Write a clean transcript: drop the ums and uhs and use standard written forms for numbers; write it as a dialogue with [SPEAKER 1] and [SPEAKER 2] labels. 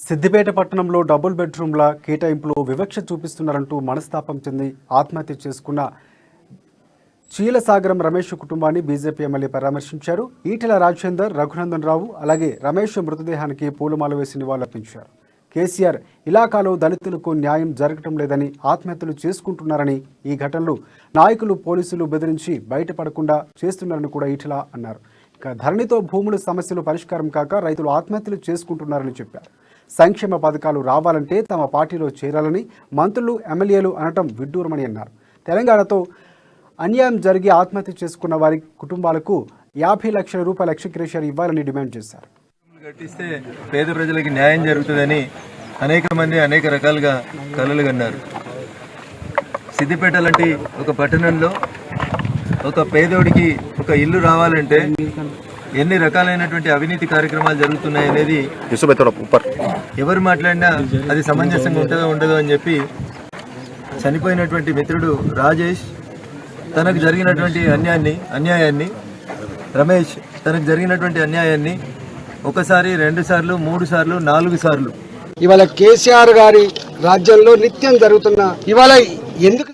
[SPEAKER 1] సిద్దిపేట పట్టణంలో డబుల్ బెడ్రూమ్ల కేటాయింపులో వివక్ష చూపిస్తున్నారంటూ మనస్తాపం చెంది ఆత్మహత్య చేసుకున్న చీలసాగరం రమేష్ కుటుంబాన్ని బీజేపీ ఎమ్మెల్యే పరామర్శించారు. ఈటెల రాజేందర్, రఘునందన్ రావు అలాగే రమేష్ మృతదేహానికి పూలమాల వేసి నివాళులర్పించారు. కేసీఆర్ ఇలాకాలో దళితులకు న్యాయం జరగటం లేదని ఆత్మహత్యలు చేసుకుంటున్నారని, ఈ ఘటనలు నాయకులు పోలీసులు బెదిరించి బయటపడకుండా చేస్తున్నారని కూడా ఈటెల అన్నారు. ఇక ధరణితో భూముల సమస్యలు పరిష్కారం కాక రైతులు ఆత్మహత్యలు చేసుకుంటున్నారని చెప్పారు. సంక్షేమ పథకాలు రావాలంటే తమ పార్టీలో చేరాలని మంత్రులు, ఎమ్మెల్యేలు అనటం విడ్డూరమని అన్నారు. తెలంగాణతో అన్యాయం జరిగి ఆత్మహత్య చేసుకున్న వారి కుటుంబాలకు 50 లక్షల రూపాయల ఎక్స్గ్రేషియర్ ఇవ్వాలని డిమాండ్ చేశారు.
[SPEAKER 2] కట్టిస్తే పేద ప్రజలకు న్యాయం జరుగుతుందని అనేక మంది అనేక రకాలుగా కలలు కన్నారు. సిద్దిపేట లాంటి ఒక పట్టణంలో ఒక పేదోడికి ఒక ఇల్లు రావాలంటే ఎన్ని రకాలైనటువంటి అవినీతి కార్యక్రమాలు జరుగుతున్నాయి అనేది ఎవరు మాట్లాడినా అది సమంజసంగా ఉంటుందో ఉండదో అని చెప్పి చనిపోయినటువంటి మిత్రుడు రాజేష్ తనకు జరిగినటువంటి అన్యాయాన్ని రమేష్ తనకు జరిగినటువంటి అన్యాయాన్ని ఒకసారి, 2 సార్లు, 3 సార్లు, 4 సార్లు
[SPEAKER 3] ఇవాళ కేసీఆర్ గారి రాజ్యంలో నిత్యం జరుగుతున్న ఇవాళ ఎందుకు